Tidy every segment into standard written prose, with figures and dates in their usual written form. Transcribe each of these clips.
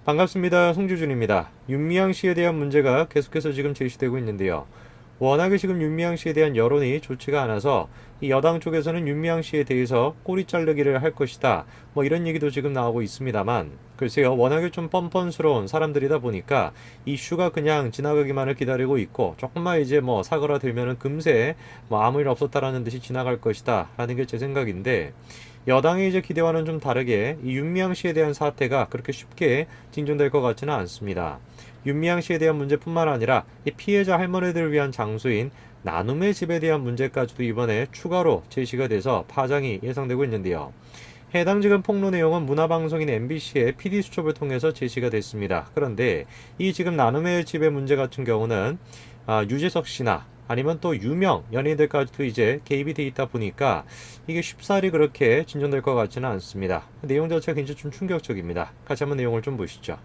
반갑습니다. 송주준입니다. 윤미향 씨에 대한 문제가 계속해서 지금 제기되고 있는데요. 워낙에 지금 윤미향 씨에 대한 여론이 좋지가 않아서 이 여당 쪽에서는 윤미향 씨에 대해서 꼬리 자르기를 할 것이다. 뭐 이런 얘기도 지금 나오고 있습니다만 글쎄요. 워낙에 좀 뻔뻔스러운 사람들이다 보니까 이슈가 그냥 지나가기만을 기다리고 있고 조금만 이제 뭐 사그라들면은 금세 뭐 아무 일 없었다라는 듯이 지나갈 것이다 라는 게 제 생각인데 여당의 이제 기대와는 좀 다르게 이 윤미향 씨에 대한 사태가 그렇게 쉽게 진전될 것 같지는 않습니다. 윤미향 씨에 대한 문제뿐만 아니라 이 피해자 할머니들을 위한 장소인 나눔의 집에 대한 문제까지도 이번에 추가로 제시가 돼서 파장이 예상되고 있는데요. 해당 지금 폭로 내용은 문화방송인 MBC의 PD수첩을 통해서 제시가 됐습니다. 그런데 이 지금 나눔의 집의 문제 같은 경우는 유재석 씨나 아니면 또 유명 연예인들까지도 이제 개입이 돼 있다 보니까 이게 쉽사리 그렇게 진전될 것 같지는 않습니다. 내용 자체가 굉장히 좀 충격적입니다. 같이 한번 내용을 좀 보시죠.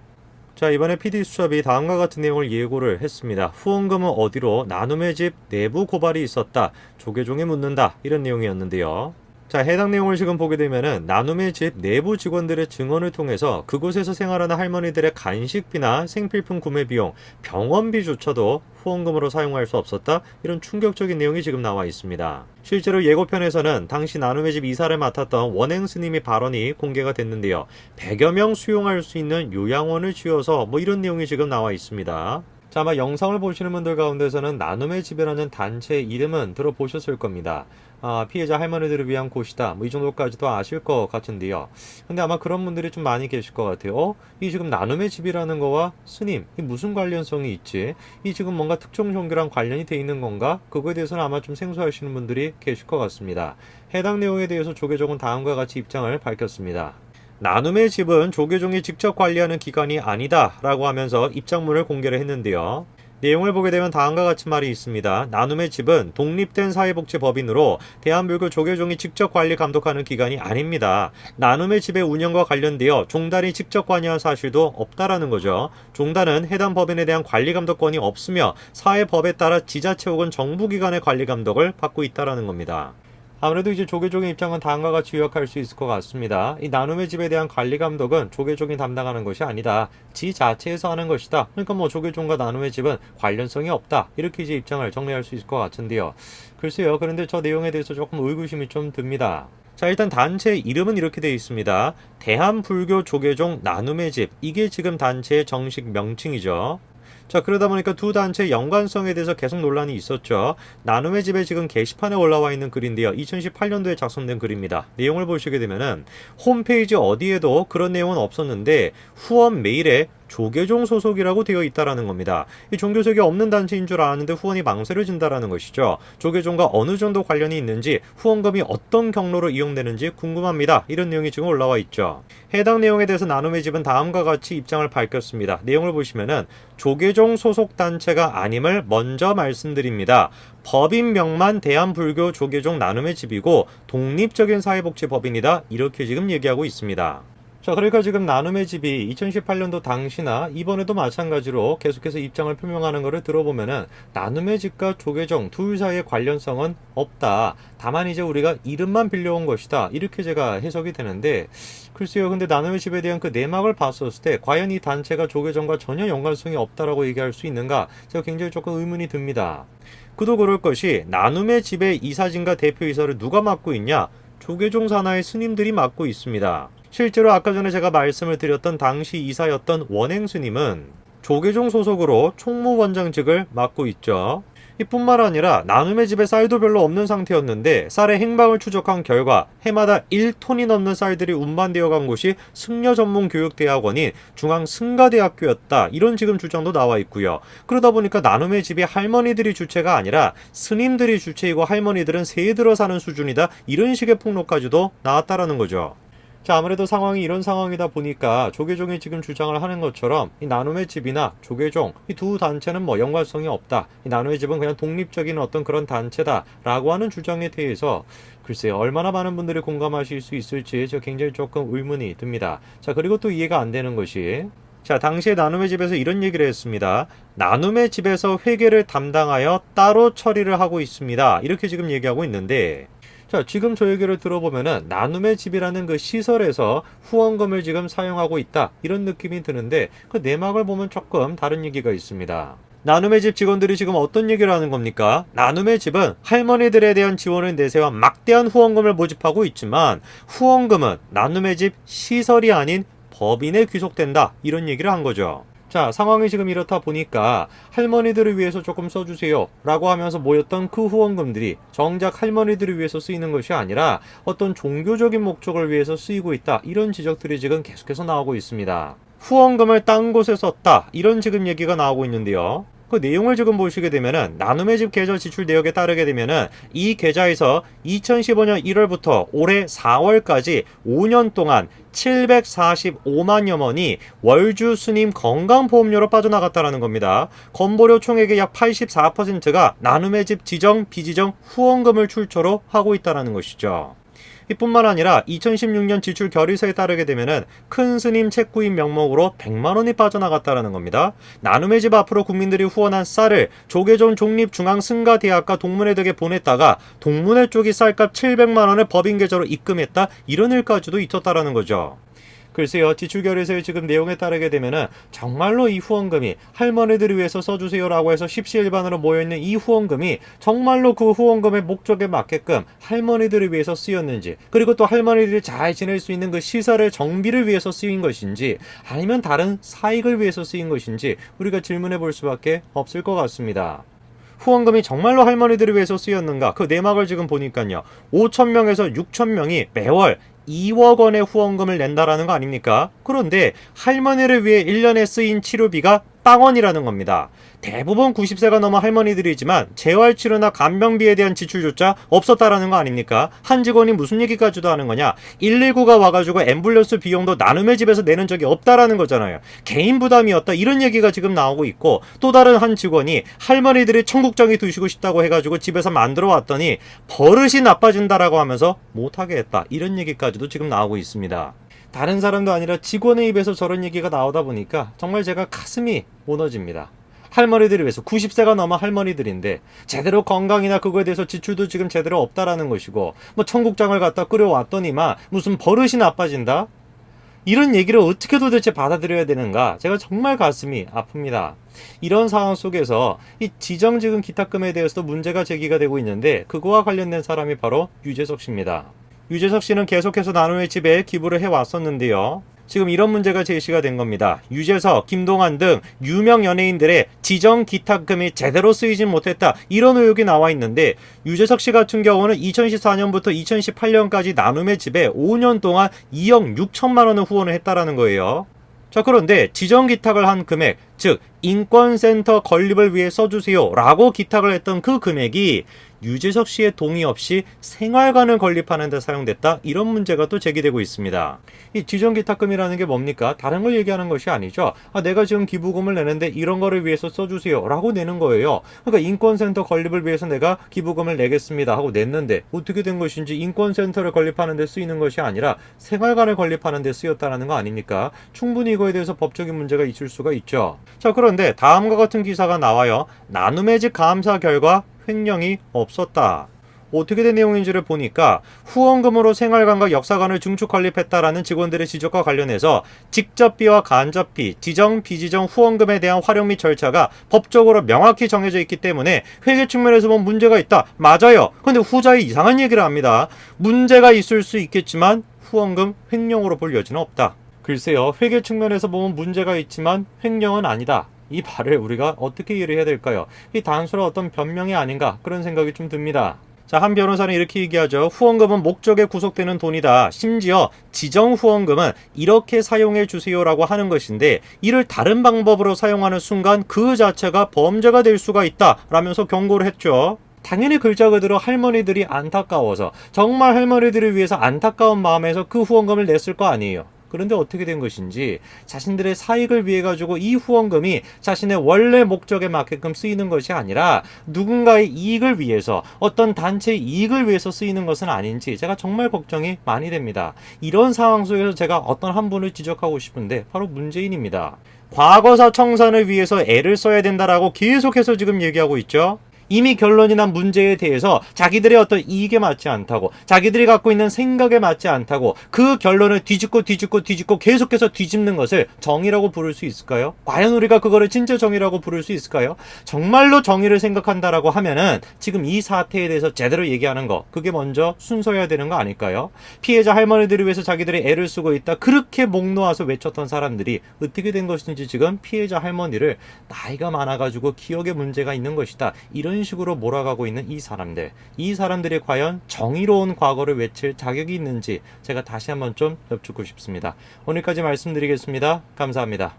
자, 이번에 PD수첩이 다음과 같은 내용을 예고를 했습니다. 후원금은 어디로? 나눔의 집 내부 고발이 있었다. 조계종이 묻는다. 이런 내용이었는데요. 자, 해당 내용을 지금 보게 되면은 나눔의 집 내부 직원들의 증언을 통해서 그곳에서 생활하는 할머니들의 간식비나 생필품 구매 비용, 병원비조차도 후원금으로 사용할 수 없었다. 이런 충격적인 내용이 지금 나와 있습니다. 실제로 예고편에서는 당시 나눔의 집 이사를 맡았던 원행 스님이 발언이 공개가 됐는데요. 100여 명 수용할 수 있는 요양원을 지어서 뭐 이런 내용이 지금 나와 있습니다. 자, 아마 영상을 보시는 분들 가운데서는 나눔의 집이라는 단체 이름은 들어보셨을 겁니다. 피해자 할머니들을 위한 곳이다. 뭐 이 정도까지도 아실 것 같은데요. 근데 아마 그런 분들이 좀 많이 계실 것 같아요. 이 지금 나눔의 집이라는 거와 스님, 이 무슨 관련성이 있지? 이 지금 뭔가 특정 종교랑 관련이 돼 있는 건가? 그거에 대해서는 아마 좀 생소하시는 분들이 계실 것 같습니다. 해당 내용에 대해서 조계종은 다음과 같이 입장을 밝혔습니다. 나눔의 집은 조계종이 직접 관리하는 기관이 아니다 라고 하면서 입장문을 공개를 했는데요. 내용을 보게 되면 다음과 같은 말이 있습니다. 나눔의 집은 독립된 사회복지법인으로 대한불교 조계종이 직접 관리 감독하는 기관이 아닙니다. 나눔의 집의 운영과 관련되어 종단이 직접 관여한 사실도 없다라는 거죠. 종단은 해당 법인에 대한 관리 감독권이 없으며 사회법에 따라 지자체 혹은 정부기관의 관리 감독을 받고 있다라는 겁니다. 아무래도 이제 조계종의 입장은 다음과 같이 요약할 수 있을 것 같습니다. 이 나눔의 집에 대한 관리 감독은 조계종이 담당하는 것이 아니다. 지 자체에서 하는 것이다. 그러니까 뭐 조계종과 나눔의 집은 관련성이 없다. 이렇게 이제 입장을 정리할 수 있을 것 같은데요. 글쎄요. 그런데 저 내용에 대해서 조금 의구심이 좀 듭니다. 자, 일단 단체 이름은 이렇게 되어 있습니다. 대한불교 조계종 나눔의 집. 이게 지금 단체의 정식 명칭이죠. 자, 그러다 보니까 두 단체의 연관성에 대해서 계속 논란이 있었죠. 나눔의 집에 지금 게시판에 올라와 있는 글인데요. 2018년도에 작성된 글입니다. 내용을 보시게 되면은 홈페이지 어디에도 그런 내용은 없었는데 후원 메일에 조계종 소속이라고 되어 있다라는 겁니다. 이 종교색이 없는 단체인 줄 아는데 후원이 망설여진다라는 것이죠. 조계종과 어느 정도 관련이 있는지 후원금이 어떤 경로로 이용되는지 궁금합니다. 이런 내용이 지금 올라와 있죠. 해당 내용에 대해서 나눔의 집은 다음과 같이 입장을 밝혔습니다. 내용을 보시면은 조계종 소속 단체가 아님을 먼저 말씀드립니다. 법인명만 대한불교 조계종 나눔의 집이고 독립적인 사회복지법인이다. 이렇게 지금 얘기하고 있습니다. 자, 그러니까 지금 나눔의 집이 2018년도 당시나 이번에도 마찬가지로 계속해서 입장을 표명하는 것을 들어보면은 나눔의 집과 조계종 둘 사이의 관련성은 없다. 다만 이제 우리가 이름만 빌려온 것이다. 이렇게 제가 해석이 되는데 글쎄요. 근데 나눔의 집에 대한 그 내막을 봤었을 때 과연 이 단체가 조계종과 전혀 연관성이 없다라고 얘기할 수 있는가? 제가 굉장히 조금 의문이 듭니다. 그도 그럴 것이 나눔의 집의 이사진과 대표이사를 누가 맡고 있냐? 조계종 산하의 스님들이 맡고 있습니다. 실제로 아까 전에 제가 말씀을 드렸던 당시 이사였던 원행 스님은 조계종 소속으로 총무원장직을 맡고 있죠. 이뿐만 아니라 나눔의 집에 쌀도 별로 없는 상태였는데 쌀의 행방을 추적한 결과 해마다 1톤이 넘는 쌀들이 운반되어 간 곳이 승려 전문 교육대학원인 중앙승가대학교였다. 이런 지금 주장도 나와 있고요. 그러다 보니까 나눔의 집이 할머니들이 주체가 아니라 스님들이 주체이고 할머니들은 새에 들어 사는 수준이다. 이런 식의 폭로까지도 나왔다라는 거죠. 자, 아무래도 상황이 이런 상황이다 보니까 조계종이 지금 주장을 하는 것처럼 이 나눔의 집이나 조계종 이 두 단체는 뭐 연관성이 없다. 이 나눔의 집은 그냥 독립적인 어떤 그런 단체다 라고 하는 주장에 대해서 글쎄요, 얼마나 많은 분들이 공감하실 수 있을지 저 굉장히 조금 의문이 듭니다. 자, 그리고 또 이해가 안 되는 것이 자, 당시에 나눔의 집에서 이런 얘기를 했습니다. 나눔의 집에서 회계를 담당하여 따로 처리를 하고 있습니다. 이렇게 지금 얘기하고 있는데 자, 지금 저 얘기를 들어보면은 나눔의 집이라는 그 시설에서 후원금을 지금 사용하고 있다, 이런 느낌이 드는데 그 내막을 보면 조금 다른 얘기가 있습니다. 나눔의 집 직원들이 지금 어떤 얘기를 하는 겁니까? 나눔의 집은 할머니들에 대한 지원을 내세워 막대한 후원금을 모집하고 있지만 후원금은 나눔의 집 시설이 아닌 법인에 귀속된다, 이런 얘기를 한 거죠. 자, 상황이 지금 이렇다 보니까 할머니들을 위해서 조금 써주세요 라고 하면서 모였던 그 후원금들이 정작 할머니들을 위해서 쓰이는 것이 아니라 어떤 종교적인 목적을 위해서 쓰이고 있다, 이런 지적들이 지금 계속해서 나오고 있습니다. 후원금을 딴 곳에 썼다, 이런 지금 얘기가 나오고 있는데요. 그 내용을 지금 보시게 되면은 나눔의 집 계좌 지출 내역에 따르게 되면은 이 계좌에서 2015년 1월부터 올해 4월까지 5년 동안 745만여 원이 월주 스님 건강보험료로 빠져나갔다는 겁니다. 건보료 총액의 약 84%가 나눔의 집 지정, 비지정 후원금을 출처로 하고 있다는 것이죠. 이뿐만 아니라 2016년 지출 결의서에 따르게 되면은 큰 스님 책구인 명목으로 100만 원이 빠져나갔다는 겁니다. 나눔의 집 앞으로 국민들이 후원한 쌀을 조계종 종립중앙승가대학과 동문회 덕에 보냈다가 동문회 쪽이 쌀값 700만 원을 법인 계좌로 입금했다, 이런 일까지도 있었다는 거죠. 글쎄요, 지출 결의서의 지금 내용에 따르게 되면은 정말로 이 후원금이 할머니들을 위해서 써주세요라고 해서 십시일반으로 모여있는 이 후원금이 정말로 그 후원금의 목적에 맞게끔 할머니들을 위해서 쓰였는지, 그리고 또 할머니들이 잘 지낼 수 있는 그 시설의 정비를 위해서 쓰인 것인지, 아니면 다른 사익을 위해서 쓰인 것인지 우리가 질문해 볼 수밖에 없을 것 같습니다. 후원금이 정말로 할머니들을 위해서 쓰였는가, 그 내막을 지금 보니까요, 5,000명에서 6,000명이 매월 2억 원의 후원금을 낸다라는 거 아닙니까? 그런데 할머니를 위해 1년에 쓰인 치료비가 0원이라는 겁니다. 대부분 90세가 넘어 할머니들이지만 재활치료나 간병비에 대한 지출조차 없었다라는 거 아닙니까? 한 직원이 무슨 얘기까지도 하는 거냐? 119가 와가지고 앰뷸런스 비용도 나눔의 집에서 내는 적이 없다라는 거잖아요. 개인 부담이었다, 이런 얘기가 지금 나오고 있고, 또 다른 한 직원이 할머니들이 청국장이 드시고 싶다고 해가지고 집에서 만들어 왔더니 버릇이 나빠진다라고 하면서 못하게 했다, 이런 얘기까지도 지금 나오고 있습니다. 다른 사람도 아니라 직원의 입에서 저런 얘기가 나오다 보니까 정말 제가 가슴이 무너집니다. 할머니들을 위해서, 90세가 넘어 할머니들인데 제대로 건강이나 그거에 대해서 지출도 지금 제대로 없다라는 것이고, 뭐 청국장을 갖다 끓여왔더니만 무슨 버릇이 나빠진다? 이런 얘기를 어떻게 도대체 받아들여야 되는가, 제가 정말 가슴이 아픕니다. 이런 상황 속에서 이 지정지금 기탁금에 대해서도 문제가 제기가 되고 있는데, 그거와 관련된 사람이 바로 유재석 씨입니다. 유재석 씨는 계속해서 나눔의 집에 기부를 해왔었는데요. 지금 이런 문제가 제시가 된 겁니다. 유재석, 김동완 등 유명 연예인들의 지정 기탁금이 제대로 쓰이진 못했다, 이런 의혹이 나와 있는데, 유재석 씨 같은 경우는 2014년부터 2018년까지 나눔의 집에 5년 동안 2억 6천만 원을 후원을 했다라는 거예요. 자, 그런데 지정 기탁을 한 금액, 즉 인권센터 건립을 위해 써주세요 라고 기탁을 했던 그 금액이 유재석 씨의 동의 없이 생활관을 건립하는 데 사용됐다, 이런 문제가 또 제기되고 있습니다. 이 지정기탁금이라는 게 뭡니까? 다른 걸 얘기하는 것이 아니죠. 내가 지금 기부금을 내는데 이런 거를 위해서 써주세요 라고 내는 거예요. 그러니까 인권센터 건립을 위해서 내가 기부금을 내겠습니다 하고 냈는데 어떻게 된 것인지, 인권센터를 건립하는 데 쓰이는 것이 아니라 생활관을 건립하는 데 쓰였다는 거 아닙니까? 충분히 이거에 대해서 법적인 문제가 있을 수가 있죠. 자, 그런데 다음과 같은 기사가 나와요. 나눔의 집 감사 결과 횡령이 없었다. 어떻게 된 내용인지를 보니까 후원금으로 생활관과 역사관을 증축 건립했다라는 직원들의 지적과 관련해서 직접비와 간접비, 지정, 비지정 후원금에 대한 활용 및 절차가 법적으로 명확히 정해져 있기 때문에 회계 측면에서 보면 문제가 있다. 맞아요. 근데 후자에 이상한 얘기를 합니다. 문제가 있을 수 있겠지만 후원금 횡령으로 볼 여지는 없다. 글쎄요, 회계 측면에서 보면 문제가 있지만 횡령은 아니다. 이 말을 우리가 어떻게 이해를 해야 될까요? 이 단순한 어떤 변명이 아닌가, 그런 생각이 좀 듭니다. 자, 한 변호사는 이렇게 얘기하죠. 후원금은 목적에 구속되는 돈이다. 심지어 지정 후원금은 이렇게 사용해 주세요라고 하는 것인데, 이를 다른 방법으로 사용하는 순간 그 자체가 범죄가 될 수가 있다 라면서 경고를 했죠. 당연히 글자 그대로 할머니들이 안타까워서, 정말 할머니들을 위해서 안타까운 마음에서 그 후원금을 냈을 거 아니에요. 그런데 어떻게 된 것인지, 자신들의 사익을 위해 가지고 이 후원금이 자신의 원래 목적에 맞게끔 쓰이는 것이 아니라 누군가의 이익을 위해서, 어떤 단체의 이익을 위해서 쓰이는 것은 아닌지 제가 정말 걱정이 많이 됩니다. 이런 상황 속에서 제가 어떤 한 분을 지적하고 싶은데 바로 문재인입니다. 과거사 청산을 위해서 애를 써야 된다라고 계속해서 지금 얘기하고 있죠. 이미 결론이 난 문제에 대해서 자기들의 어떤 이익에 맞지 않다고, 자기들이 갖고 있는 생각에 맞지 않다고 그 결론을 뒤집고 계속해서 뒤집는 것을 정의라고 부를 수 있을까요? 과연 우리가 그거를 진짜 정의라고 부를 수 있을까요? 정말로 정의를 생각한다라고 하면은 지금 이 사태에 대해서 제대로 얘기하는 거, 그게 먼저 순서여야 되는 거 아닐까요? 피해자 할머니들을 위해서 자기들이 애를 쓰고 있다, 그렇게 목 놓아서 외쳤던 사람들이 어떻게 된 것인지 지금 피해자 할머니를 나이가 많아가지고 기억에 문제가 있는 것이다, 이런 식으로 몰아가고 있는 이 사람들이 과연 정의로운 과거를 외칠 자격이 있는지 제가 다시 한번 좀 여쭙고 싶습니다. 오늘까지 말씀드리겠습니다. 감사합니다.